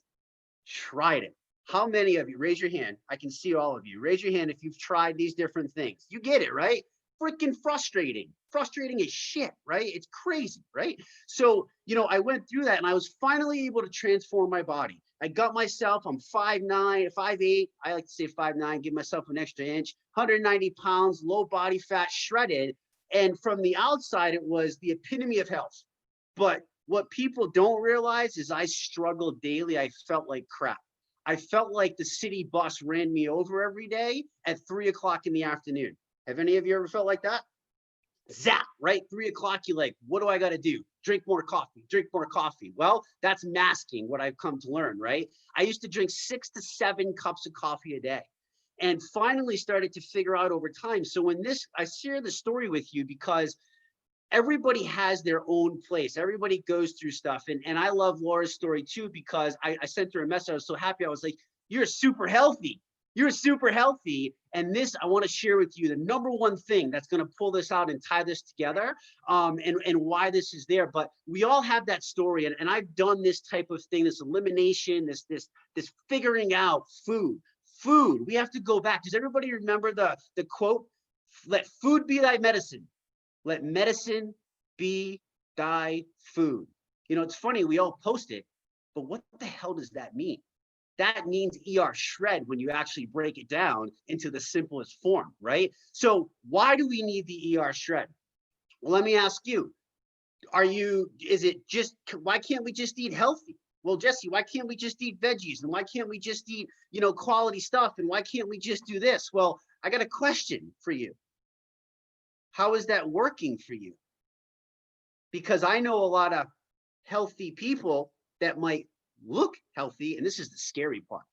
tried it. How many of you, raise your hand. I can see all of you. Raise your hand if you've tried these different things. You get it, right? Freaking frustrating. Frustrating as shit, right? It's crazy, right? So, I went through that and I was finally able to transform my body. I got myself, I'm 5'9", 5'8". I like to say 5'9", give myself an extra inch, 190 pounds, low body fat, shredded. And from the outside, it was the epitome of health. But what people don't realize is I struggled daily. I felt like crap. I felt like the city bus ran me over every day at 3 o'clock in the afternoon. Have any of you ever felt like that? Zap, right? 3 o'clock, you're like, what do I got to do? Drink more coffee, drink more coffee. Well, that's masking what I've come to learn, right? I used to drink 6 to 7 cups of coffee a day and finally started to figure out over time. So when I share the story with you because everybody has their own place. Everybody goes through stuff. And I love Laura's story too, because I sent her a message. I was so happy. I was like, you're super healthy. You're super healthy. And this, I want to share with you the number one thing that's going to pull this out and tie this together, and why this is there. But we all have that story. And I've done this type of thing, this elimination, this figuring out food. We have to go back. Does everybody remember the quote? Let food be thy medicine. Let medicine be thy food. You know, it's funny, we all post it, but what the hell does that mean? That means ER shred when you actually break it down into the simplest form, right? So why do we need the ER shred? Well, let me ask you, why can't we just eat healthy? Well, Jesse, why can't we just eat veggies? And why can't we just eat, quality stuff? And why can't we just do this? Well, I got a question for you. How is that working for you? Because I know a lot of healthy people that might look healthy, and this is the scary part.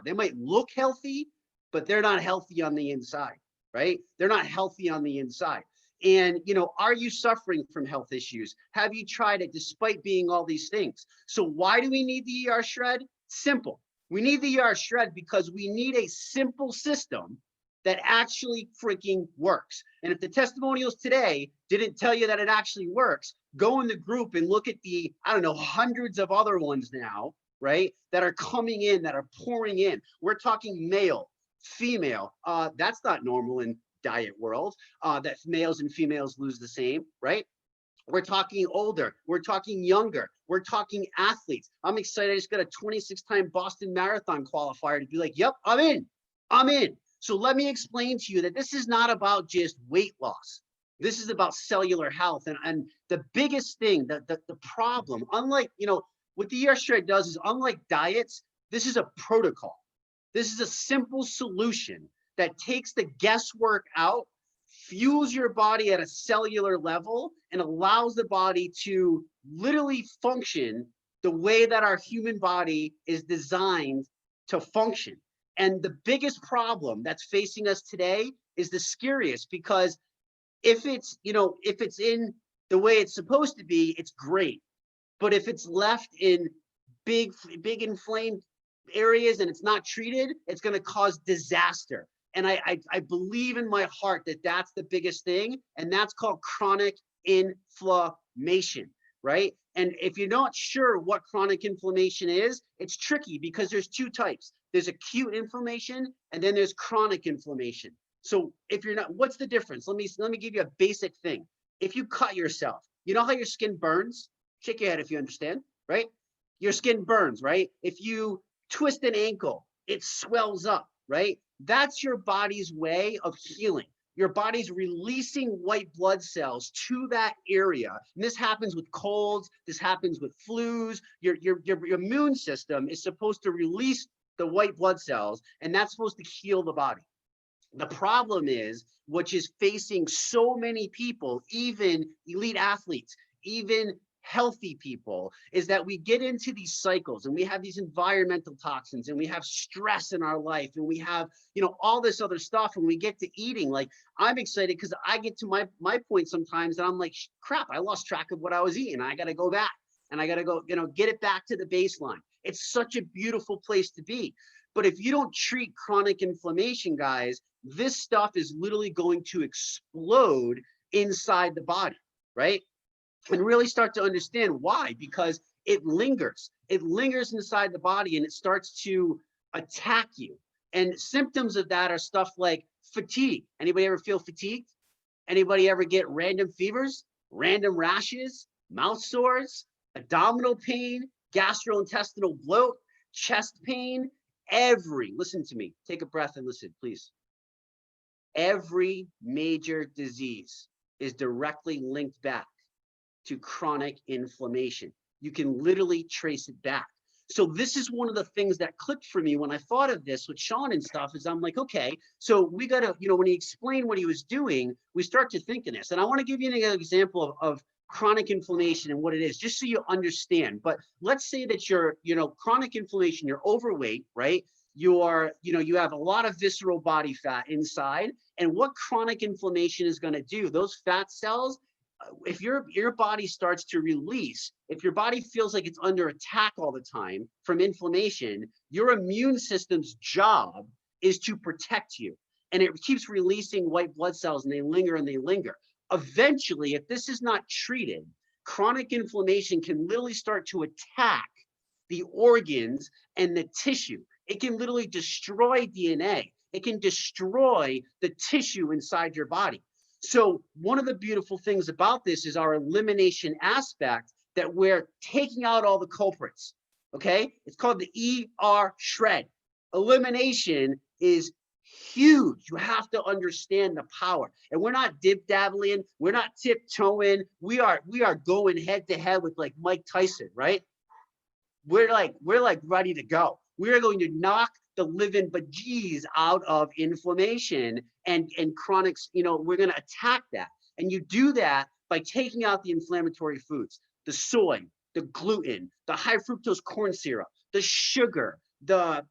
They might look healthy, but they're not healthy on the inside, right? They're not healthy on the inside. And, are you suffering from health issues? Have you tried it despite being all these things? So why do we need the ER shred? Simple. We need the ER shred because we need a simple system that actually freaking works. And if the testimonials today didn't tell you that it actually works, go in the group and look at the, hundreds of other ones now, right? That are coming in, that are pouring in. We're talking male, female. That's not normal in diet world, that males and females lose the same, right? We're talking older, we're talking younger, we're talking athletes. I'm excited. I just got a 26-time Boston Marathon qualifier to be like, yep, I'm in. So let me explain to you that this is not about just weight loss. This is about cellular health. And the biggest thing, the problem, unlike, what the ER shred does is, unlike diets, this is a protocol. This is a simple solution that takes the guesswork out, fuels your body at a cellular level, and allows the body to literally function the way that our human body is designed to function. And the biggest problem that's facing us today is the scariest, because if it's in the way it's supposed to be, it's great. But if it's left in big inflamed areas and it's not treated, it's going to cause disaster. And I believe in my heart that that's the biggest thing, and that's called chronic inflammation, right? And if you're not sure what chronic inflammation is, it's tricky because there's two types. There's acute inflammation, and then there's chronic inflammation. So if you're not, what's the difference? Let me give you a basic thing. If you cut yourself, you know how your skin burns? Shake your head if you understand, right? Your skin burns, right? If you twist an ankle, it swells up, right? That's your body's way of healing. Your body's releasing white blood cells to that area. And this happens with colds. This happens with flus. Your immune system is supposed to release the white blood cells, and that's supposed to heal the body. The problem is, which is facing so many people, even elite athletes, even healthy people, is that we get into these cycles and we have these environmental toxins and we have stress in our life and we have, all this other stuff, and we get to eating. Like, I'm excited because I get to my point sometimes and I'm like, crap, I lost track of what I was eating. I got to go back and I got to go, get it back to the baseline. It's such a beautiful place to be. But if you don't treat chronic inflammation, guys, this stuff is literally going to explode inside the body, right? And really start to understand why, because it lingers inside the body and it starts to attack you. And symptoms of that are stuff like fatigue. Anybody ever feel fatigued? Anybody ever get random fevers, random rashes, mouth sores, abdominal pain, gastrointestinal bloat, chest pain? Listen to me, take a breath and listen, please. Every major disease is directly linked back to chronic inflammation. You can literally trace it back. So this is one of the things that clicked for me when I thought of this with Sean and stuff, is I'm like, okay, so we got to, when he explained what he was doing, we start to think of this. And I want to give you an example of chronic inflammation and what it is, just so you understand. But let's say that you're, chronic inflammation, you're overweight, right? You are, you have a lot of visceral body fat inside. And what chronic inflammation is going to do, those fat cells, if your body starts to release, if your body feels like it's under attack all the time from inflammation, your immune system's job is to protect you. And it keeps releasing white blood cells, and they linger and they linger. Eventually, if this is not treated, chronic inflammation can literally start to attack the organs and the tissue. It can literally destroy DNA. It can destroy the tissue inside your body. So one of the beautiful things about this is our elimination aspect, that we're taking out all the culprits, okay? It's called the ER shred. Elimination is huge. You have to understand the power. And we're not dib-dabbling, we're not tiptoeing. We are going head to head with like Mike Tyson, right? We're like ready to go. We're going to knock the living bejeez out of inflammation and chronics. We're going to attack that. And you do that by taking out the inflammatory foods, the soy, the gluten, the high fructose corn syrup, the sugar, the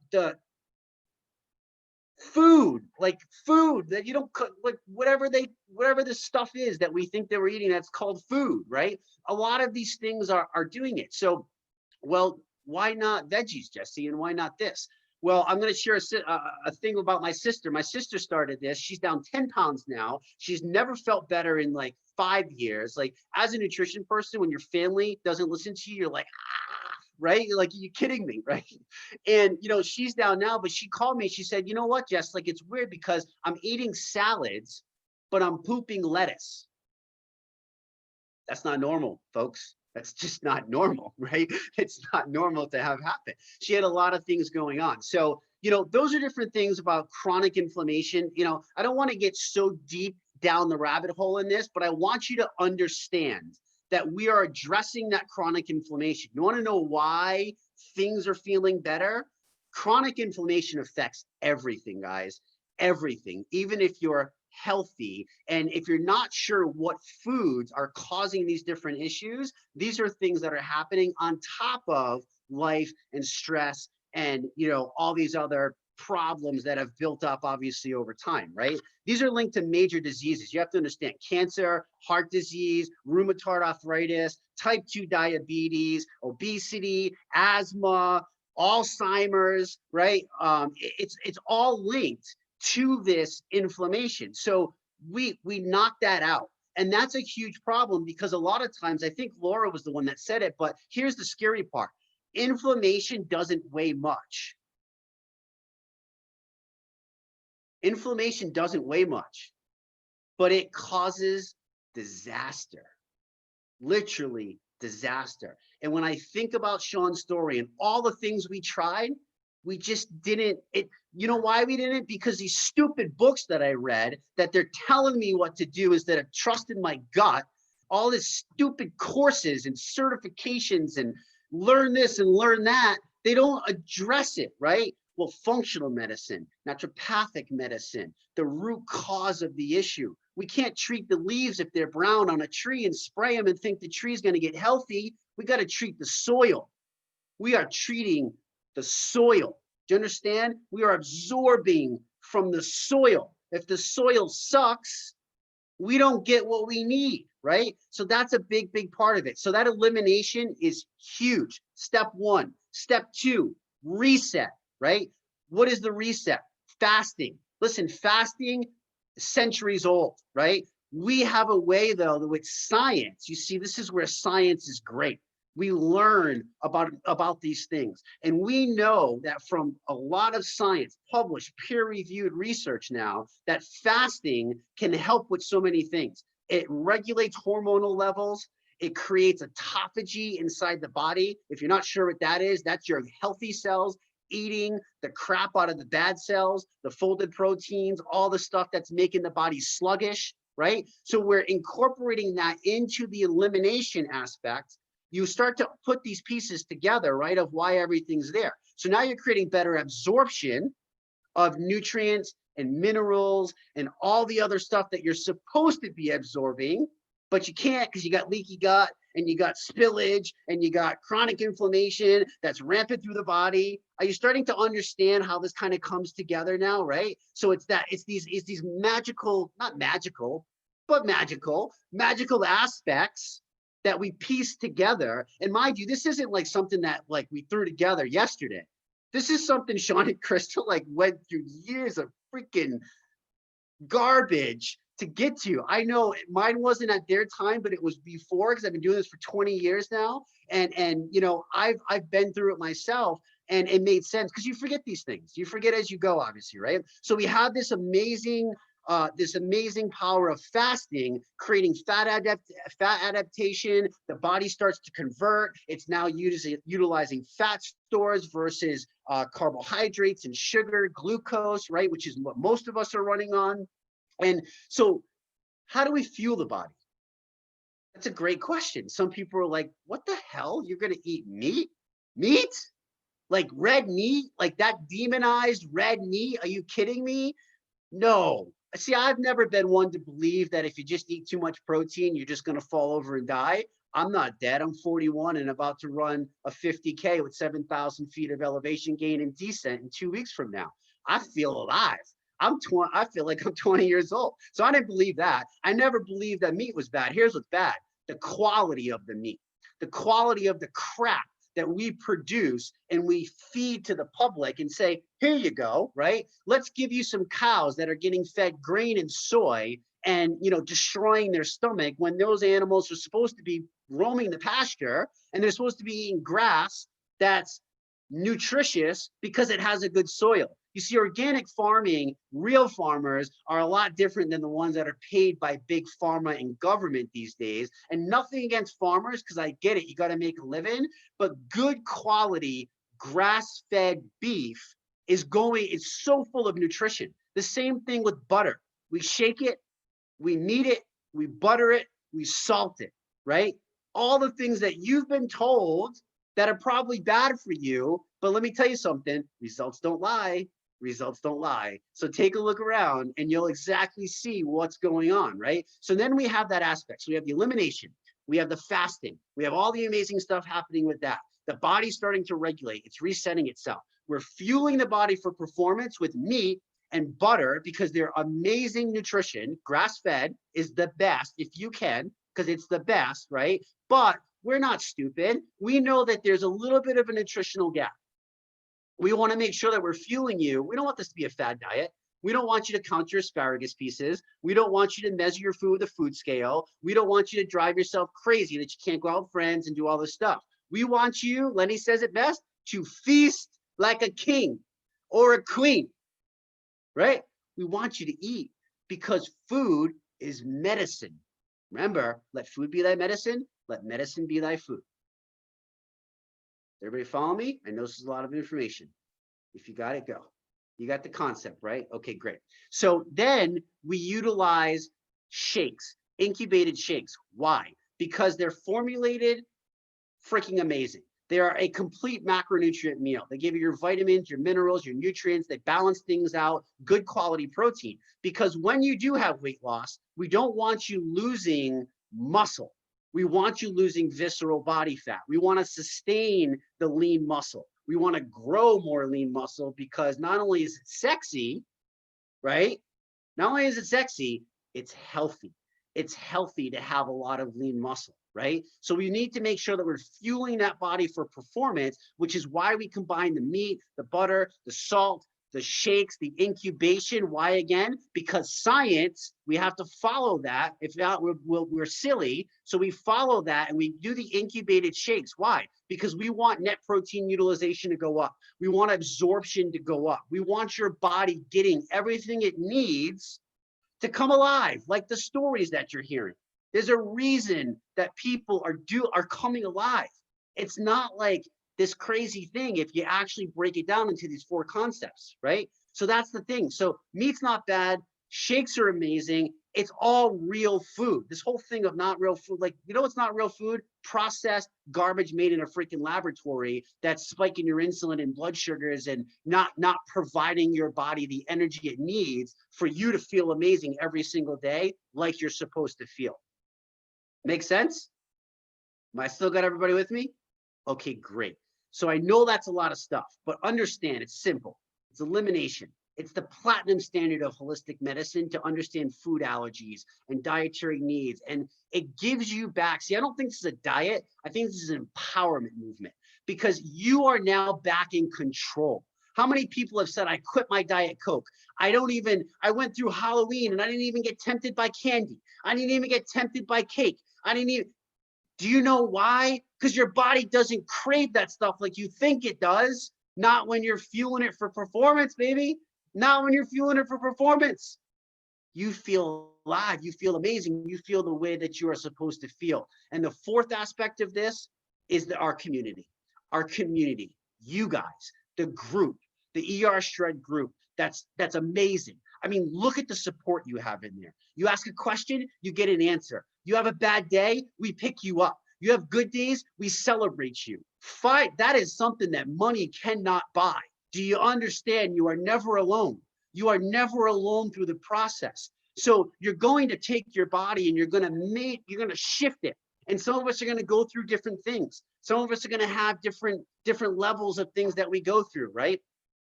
food that you don't cook, like whatever this stuff is that we think that we're eating, that's called food, right? A lot of these things are doing it. So, well, why not veggies, Jesse? And why not this? Well, I'm going to share a thing about my sister. My sister started this. She's down 10 pounds now. She's never felt better in like 5 years. Like, as a nutrition person, when your family doesn't listen to you, you're like, right? You're like, are you kidding me, right? And, she's down now, but she called me. She said, you know what, Jess, like, it's weird because I'm eating salads, but I'm pooping lettuce. That's not normal, folks. That's just not normal, right? It's not normal to have happen. She had a lot of things going on. So, those are different things about chronic inflammation. I don't want to get so deep down the rabbit hole in this, but I want you to understand that we are addressing that chronic inflammation. You want to know why things are feeling better? Chronic inflammation affects everything, guys, everything, even if you're healthy. And if you're not sure what foods are causing these different issues, these are things that are happening on top of life and stress and, all these other problems that have built up obviously over time, right? These are linked to major diseases. You have to understand cancer, heart disease, rheumatoid arthritis, type 2 diabetes, obesity, asthma, Alzheimer's, right? It's all linked to this inflammation. So we knock that out. And that's a huge problem, because a lot of times, I think Laura was the one that said it, but here's the scary part. Inflammation doesn't weigh much. Inflammation doesn't weigh much, but it causes disaster, literally disaster. And when I think about Sean's story and all the things we tried, we just didn't. You know why we didn't? Because these stupid books that I read, that they're telling me what to do instead of trusting my gut, all this stupid courses and certifications and learn this and learn that, they don't address it, right? Well, functional medicine, naturopathic medicine, the root cause of the issue. We can't treat the leaves if they're brown on a tree and spray them and think the tree's going to get healthy. We got to treat the soil. We are treating the soil. Do you understand? We are absorbing from the soil. If the soil sucks, we don't get what we need, right? So that's a big, big part of it. So that elimination is huge. Step one. Step two, reset, right? What is the reset? Fasting. Listen, fasting, centuries old, right? We have a way, though, with science. You see, this is where science is great. We learn about these things. And we know that from a lot of science, published, peer-reviewed research now, that fasting can help with so many things. It regulates hormonal levels. It creates autophagy inside the body. If you're not sure what that is, that's your healthy cells eating the crap out of the bad cells, the folded proteins, all the stuff that's making the body sluggish, right? So we're incorporating that into the elimination aspect. you start to put these pieces together, right, of why everything's there. So now you're creating better absorption of nutrients and minerals and all the other stuff that you're supposed to be absorbing, but you can't because you got leaky gut and you got spillage and you got chronic inflammation that's rampant through the body. Are you starting to understand how this kind of comes together now, right? So it's these magical, not magical, but magical aspects that we piece together. And mind you, this isn't like something that like we threw together yesterday. This is something Sean and Crystal like went through years of freaking garbage to get to. I know mine wasn't at their time, but it was before, because I've been doing this for 20 years now. And you know, I've been through it myself, and it made sense because you forget these things. You forget as you go, obviously, right? So we have this amazing power of fasting, creating fat adaptation. The body starts to convert. It's now utilizing fat stores versus carbohydrates and sugar, glucose, right? Which is what most of us are running on. And so how do we fuel the body? That's a great question. Some people are like, what the hell? You're going to eat meat? Meat? Like red meat? Like that demonized red meat? Are you kidding me? No. See, I've never been one to believe that if you just eat too much protein, you're just going to fall over and die. I'm not dead. I'm 41 and about to run a 50K with 7,000 feet of elevation gain and descent in 2 weeks from now. I feel alive. I feel like I'm 20 years old. So I didn't believe that. I never believed that meat was bad. Here's what's bad: the quality of the meat, the quality of the crap that we produce and we feed to the public and say, here you go, right? Let's give you some cows that are getting fed grain and soy and, you know, destroying their stomach when those animals are supposed to be roaming the pasture and they're supposed to be eating grass that's nutritious because it has a good soil. You see, organic farming, real farmers are a lot different than the ones that are paid by big pharma and government these days. And nothing against farmers, because I get it, you got to make a living, but good quality grass-fed beef is it's so full of nutrition. The same thing with butter. We shake it, we knead it, we butter it, we salt it, right? All the things that you've been told that are probably bad for you, but let me tell you something, results don't lie. Results don't lie. So take a look around and you'll exactly see what's going on, right? So then we have that aspect. So we have the elimination, we have the fasting, we have all the amazing stuff happening with that. The body's starting to regulate, it's resetting itself. We're fueling the body for performance with meat and butter because they're amazing nutrition. Grass-fed is the best if you can, because it's the best, right? But we're not stupid. We know that there's a little bit of a nutritional gap. We want to make sure that we're fueling you. We don't want this to be a fad diet. We don't want you to count your asparagus pieces. We don't want you to measure your food with a food scale. We don't want you to drive yourself crazy that you can't go out with friends and do all this stuff. We want you, Lenny says it best, to feast like a king or a queen, right? We want you to eat because food is medicine. Remember, let food be thy medicine. Let medicine be thy food. Everybody follow me? I know this is a lot of information. If you got it, go. You got the concept, right? Okay, great. So then we utilize shakes, incubated shakes. Why? Because they're formulated freaking amazing. They are a complete macronutrient meal. They give you your vitamins, your minerals, your nutrients. They balance things out, good quality protein. Because when you do have weight loss, we don't want you losing muscle. We want you losing visceral body fat. We want to sustain the lean muscle. We want to grow more lean muscle because not only is it sexy, right? Not only is it sexy, it's healthy. It's healthy to have a lot of lean muscle, right? So we need to make sure that we're fueling that body for performance, which is why we combine the meat, the butter, the salt, the shakes, the incubation. Why again? Because science, we have to follow that. If not, we're silly. So we follow that and we do the incubated shakes. Why? Because we want net protein utilization to go up. We want absorption to go up. We want your body getting everything it needs to come alive, like the stories that you're hearing. There's a reason that people are coming alive. It's not like this crazy thing if you actually break it down into these 4 concepts, right? So that's the thing. So meat's not bad. Shakes are amazing. it's all real food. This whole thing of not real food, like, you know, it's not real food, processed garbage made in a freaking laboratory that's spiking your insulin and blood sugars and not providing your body the energy it needs for you to feel amazing every single day like you're supposed to feel. Make sense? Am I still got everybody with me? Okay, great. So I know that's a lot of stuff, but understand it's simple. It's elimination. It's the platinum standard of holistic medicine to understand food allergies and dietary needs. And it gives you back. See, I don't think this is a diet. I think this is an empowerment movement because you are now back in control. How many people have said, I quit my Diet Coke? I went through Halloween and I didn't even get tempted by candy. I didn't even get tempted by cake. Do you know why? Because your body doesn't crave that stuff like you think it does. Not when you're fueling it for performance, baby. Not when you're fueling it for performance. You feel alive, you feel amazing, you feel the way that you are supposed to feel. And the fourth aspect of this is our community. Our community, you guys, the group, the ER Shred group, that's amazing. I mean, look at the support you have in there. You ask a question, you get an answer. You have a bad day, we pick you up. You have good days, we celebrate you. That is something that money cannot buy. Do you understand? You are never alone. You are never alone through the process. So you're going to take your body and you're going to shift it. And some of us are going to go through different things. Some of us are going to have different levels of things that we go through, right?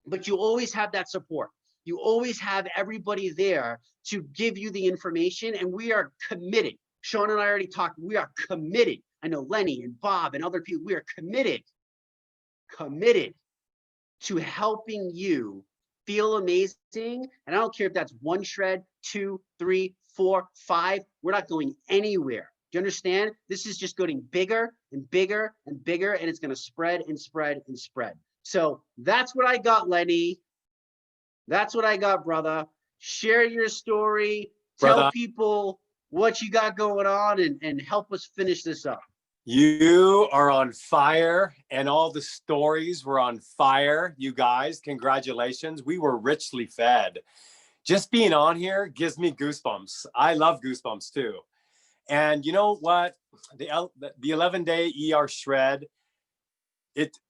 But you always have that support. You always have everybody there to give you the information. And we are committed. Sean and I already talked. We are committed. I know Lenny and Bob and other people, we are committed to helping you feel amazing. And I don't care if that's 1 shred, 2, 3, 4, 5. We're not going anywhere. Do you understand? This is just getting bigger and bigger and bigger, and it's going to spread and spread and spread. So that's what I got, Lenny. That's what I got, brother. Share your story. Tell people what you got going on and help us finish this up. You are on fire, and all the stories were on fire. You guys, congratulations. We were richly fed. Just being on here gives me goosebumps. I love goosebumps too. And you know what? The 11-day ER Shred,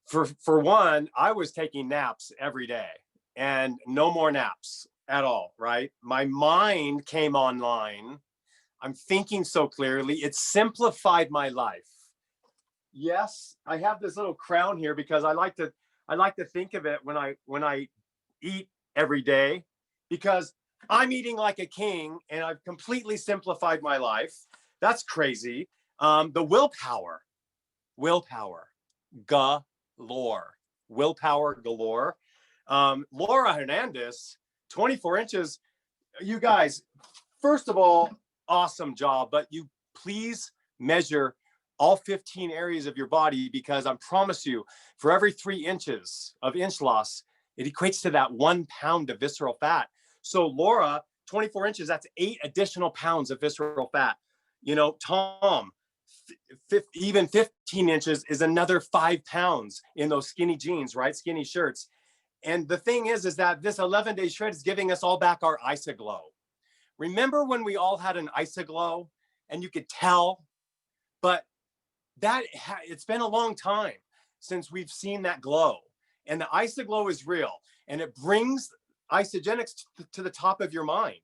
for one, I was taking naps every day and no more naps at all, right? My mind came online. I'm thinking so clearly. It simplified my life. Yes, I have this little crown here because I like to think of it when I eat every day, because I'm eating like a king and I've completely simplified my life. That's crazy. The willpower galore. Willpower galore. Laura Hernandez, 24 inches. You guys, first of all, awesome job, but you please measure all 15 areas of your body, because I promise you, for every 3 inches of inch loss, it equates to that 1 pound of visceral fat. So Laura, 24 inches, that's 8 additional pounds of visceral fat. You know, Tom, even 15 inches is another 5 pounds in those skinny jeans, right? Skinny shirts. And the thing is that this 11-day shred is giving us all back our Isaglow. Remember when we all had an Isaglow and you could tell, but it's been a long time since we've seen that glow, and the Isaglow is real, and it brings Isagenix to the top of your mind,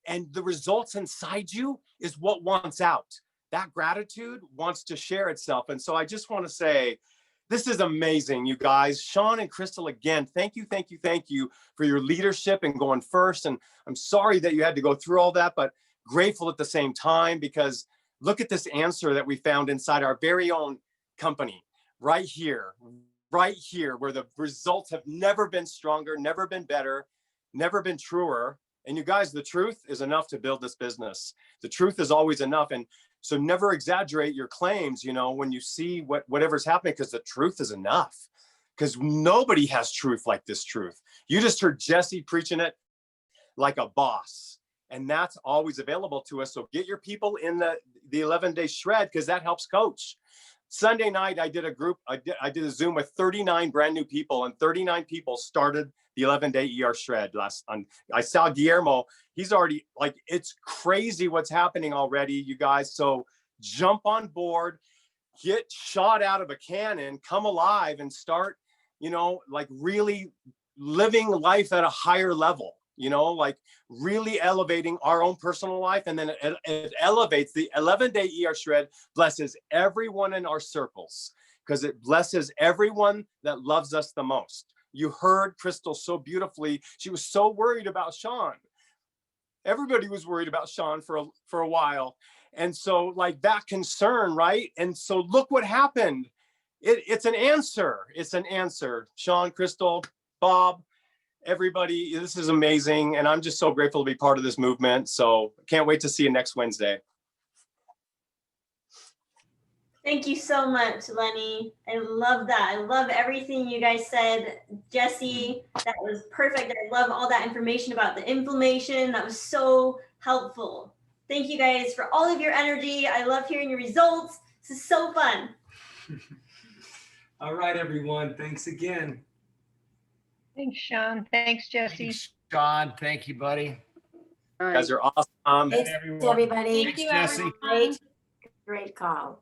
and the results inside you is what wants out. That gratitude wants to share itself. And so I just want to say, this is amazing, you guys. Sean and Crystal, again, thank you for your leadership and going first. And I'm sorry that you had to go through all that, but grateful at the same time, because look at this answer that we found inside our very own company, right here, where the results have never been stronger, never been better, never been truer. And you guys, the truth is enough to build this business. The truth is always enough. And so never exaggerate your claims, you know, when you see whatever's happening, because the truth is enough. Because nobody has truth like this truth. You just heard Jesse preaching it like a boss. And that's always available to us. So get your people in the 11-day shred, because that helps coach. Sunday night, I did I did a Zoom with 39 brand new people, and 39 people started the 11-day ER shred I saw Guillermo. He's already like, it's crazy what's happening already, you guys. So jump on board, get shot out of a cannon, come alive, and start, you know, like really living life at a higher level, you know, like really elevating our own personal life. And then it elevates. The 11-day ER shred blesses everyone in our circles, because it blesses everyone that loves us the most. You heard Crystal so beautifully. She was so worried about Sean. Everybody was worried about Sean for a while. And so like that concern, right? And so look what happened. It's an answer. It's an answer. Sean, Crystal, Bob, everybody, this is amazing. And I'm just so grateful to be part of this movement. So can't wait to see you next Wednesday. Thank you so much, Lenny. I love that. I love everything you guys said. Jesse, that was perfect. I love all that information about the inflammation. That was so helpful. Thank you guys for all of your energy. I love hearing your results. This is so fun. All right, everyone. Thanks again. Thanks, Sean. Thanks, Jesse. Thanks, Sean. Thank you, buddy. You guys are awesome. Thanks, everyone. everybody. Thank you, Jesse. everyone. Great call.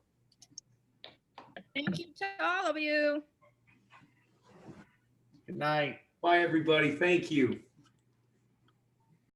Thank you to all of you. Good night. Bye, everybody. Thank you.